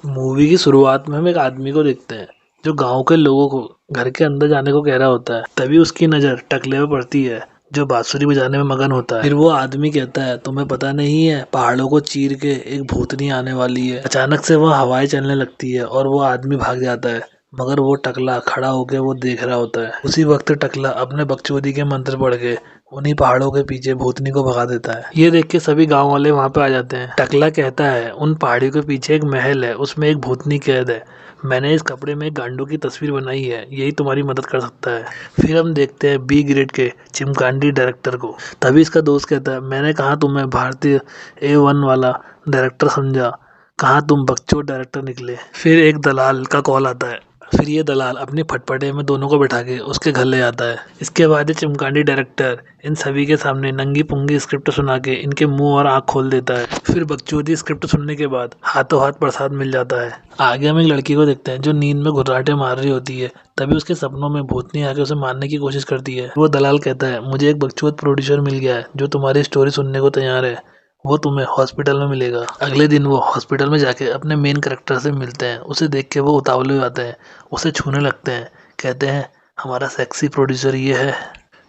Movie की शुरुआत में हम एक आदमी को देखते हैं जो गांव के लोगों को घर के अंदर जाने को कह रहा होता है। तभी उसकी नज़र टकले पे पड़ती है जो बांसुरी बजाने में मगन होता है। फिर वो आदमी कहता है, तुम्हें पता नहीं है पहाड़ों को चीर के एक भूतनी आने वाली है। अचानक से वह हवाएं चलने लगती है और वो आदमी भाग जाता है, मगर वो टकला खड़ा होकर वो देख रहा होता है। उसी वक्त टकला अपने बकचोदी के मंत्र पढ़ के उन्हीं पहाड़ों के पीछे भूतनी को भगा देता है। ये देख के सभी गांव वाले वहां पे आ जाते हैं। टकला कहता है, उन पहाड़ियों के पीछे एक महल है, उसमें एक भूतनी कैद है। मैंने इस कपड़े में एक गांडू की तस्वीर बनाई है, यही तुम्हारी मदद कर सकता है। फिर हम देखते हैं बी ग्रेड के चिमकांडी डायरेक्टर को। तभी इसका दोस्त कहता है, मैंने कहा तुम्हें भारतीय A1 वाला डायरेक्टर समझा, कहाँ तुम बकचोद डायरेक्टर निकले। फिर एक दलाल का कॉल आता है। फिर ये दलाल अपनी फटफटे में दोनों को बैठा के उसके घर ले आता है। इसके बाद ये चिमकांडी डायरेक्टर इन सभी के सामने नंगी पुंगी स्क्रिप्ट सुना के इनके मुंह और आंख खोल देता है। फिर बकचोदी स्क्रिप्ट सुनने के बाद हाथों हाथ प्रसाद मिल जाता है। आगे हम एक लड़की को देखते हैं जो नींद में घुर्राटे मार रही होती है। तभी उसके सपनों में भूतनी आके उसे मारने की कोशिश करती है। वो दलाल कहता है, मुझे एक बकचोद प्रोड्यूसर मिल गया है जो तुम्हारी स्टोरी सुनने को तैयार है। वो तुम्हें हॉस्पिटल में मिलेगा। अगले दिन वो हॉस्पिटल में जाके अपने मेन कैरेक्टर से मिलते हैं। उसे देख के वो उतावले हो जाते हैं, उसे छूने लगते हैं, कहते हैं हमारा सेक्सी प्रोड्यूसर ये है।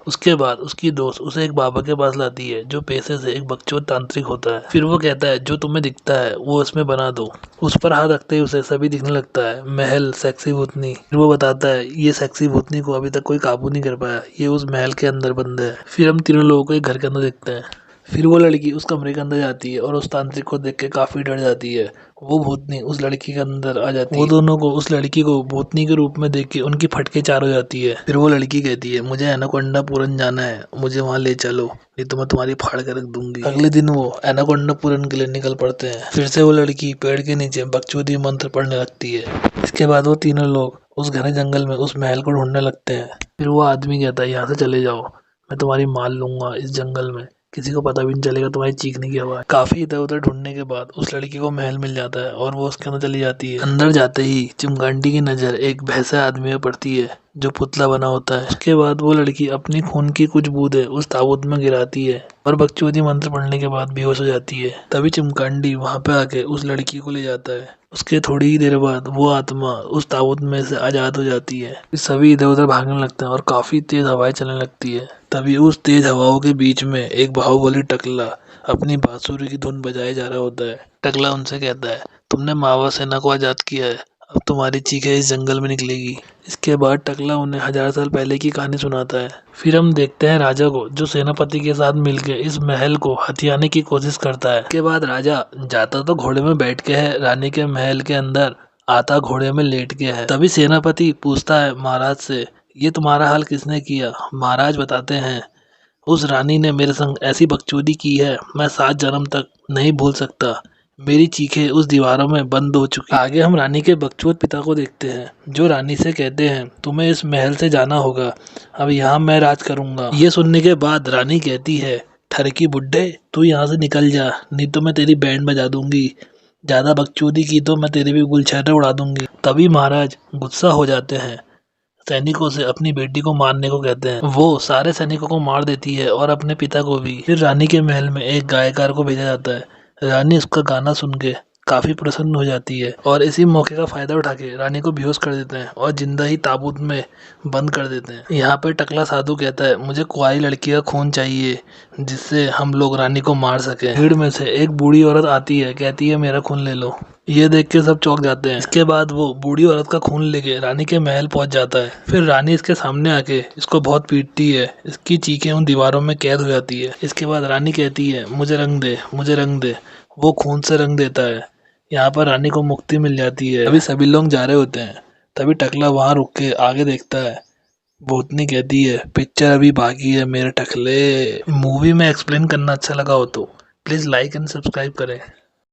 उसके बाद उसकी दोस्त उसे एक बाबा के पास लाती है जो पैसे से एक बकचोद तांत्रिक होता है। फिर वो कहता है, जो तुम्हें दिखता है वो इसमें बना दो। उस पर हाथ रखते ही उसे सभी दिखने लगता है, महल, सेक्सी भूतनी। फिर वो बताता है, ये सेक्सी भूतनी को अभी तक कोई काबू नहीं कर पाया, ये उस महल के अंदर बंद है। फिर हम तीनों लोगों को एक घर के अंदर देखते हैं। फिर वो लड़की उस कमरे के अंदर जाती है और उस तांत्रिक को देख के काफी डर जाती है। वो भूतनी उस लड़की के अंदर आ जाती है। वो दोनों को उस लड़की को भूतनी के रूप में देख के उनकी फटके चार हो जाती है। फिर वो लड़की कहती है, मुझे एनाकोंडा पूरन जाना है, मुझे वहाँ ले चलो, नहीं तो मैं तुम्हारी फाड़ के रख दूंगी। अगले दिन वो एनाकोंडा पूरन के लिए निकल पड़ते हैं। फिर से वो लड़की पेड़ के नीचे बकचोदी मंत्र पढ़ने लगती है। इसके बाद वो तीनों लोग उस घने जंगल में उस महल को ढूंढने लगते हैं। फिर वो आदमी कहता है, यहाँ से चले जाओ, मैं तुम्हारी माल लूंगा इस जंगल में, किसी को पता भी नहीं चलेगा तुम्हारी चीखने की आवाज। काफी इधर उधर ढूंढने के बाद उस लड़की को महल मिल जाता है और वो उसके अंदर चली जाती है। अंदर जाते ही चिमगांडी की नजर एक भैंसे आदमी में पड़ती है जो पुतला बना होता है। उसके बाद वो लड़की अपनी खून की कुछ बूंदें उस ताबूत में गिराती है और बकचोदी मंत्र पढ़ने के बाद बेहोश हो जाती है। तभी चिमकांडी वहां पे आके उस लड़की को ले जाता है। उसके थोड़ी ही देर बाद वो आत्मा उस ताबूत में से आजाद हो जाती है। सभी इधर उधर भागने लगते हैं और काफी तेज हवाएं चलने लगती है। तभी उस तेज हवाओं के बीच में एक बाहुबली टकला अपनी बांसुरी की धुन बजाए जा रहा होता है। टकला उनसे कहता है, तुमने मावा सेना को आजाद किया है, अब तुम्हारी चीखें इस जंगल में निकलेगी। इसके बाद टकला उन्हें 1000 साल पहले की कहानी सुनाता है। फिर हम देखते हैं राजा को जो सेनापति के साथ मिलकर इस महल को हथियाने की कोशिश करता है। इसके बाद राजा जाता तो घोड़े में बैठ के है रानी के महल के अंदर, आता घोड़े में लेट के है। तभी सेनापति पूछता है महाराज से, ये तुम्हारा हाल किसने किया। महाराज बताते हैं, उस रानी ने मेरे संग ऐसी बकचोदी की है, मैं 7 जन्म तक नहीं भूल सकता। मेरी चीखें उस दीवारों में बंद हो चुकी। आगे हम रानी के बकचोद पिता को देखते हैं जो रानी से कहते हैं, तुम्हें इस महल से जाना होगा, अब यहाँ मैं राज करूंगा। ये सुनने के बाद रानी कहती है, ठरकी बुड्ढे, तू यहाँ से निकल जा, नहीं तो मैं तेरी बैंड बजा दूंगी, ज्यादा बकचोदी की तो मैं तेरे भी गुलछर्रे उड़ा दूंगी। तभी महाराज गुस्सा हो जाते हैं, सैनिकों से अपनी बेटी को मारने को कहते हैं। वो सारे सैनिकों को मार देती है और अपने पिता को भी। फिर रानी के महल में एक गायकार को भेजा जाता है। रानी उसका गाना सुन के काफी प्रसन्न हो जाती है और इसी मौके का फायदा उठा के रानी को बेहोश कर देते हैं और जिंदा ही ताबूत में बंद कर देते हैं। यहाँ पे टकला साधु कहता है, मुझे कुंवारी लड़की का खून चाहिए जिससे हम लोग रानी को मार सके। भीड़ में से एक बूढ़ी औरत आती है, कहती है मेरा खून ले लो। ये देख के सब चौंक जाते हैं। इसके बाद वो बूढ़ी औरत का खून लेके रानी के महल पहुंच जाता है। फिर रानी इसके सामने आके इसको बहुत पीटती है, इसकी चीखें उन दीवारों में कैद हो जाती है। इसके बाद रानी कहती है, मुझे रंग दे, मुझे रंग दे। वो खून से रंग देता है। यहाँ पर रानी को मुक्ति मिल जाती है। अभी सभी लोग जा रहे होते हैं। तभी टकला वहां रुक के आगे देखता है। भूतनी कहती है, पिक्चर अभी बाकी है मेरे टकले। मूवी में एक्सप्लेन करना अच्छा लगा हो तो प्लीज लाइक एंड सब्सक्राइब करें।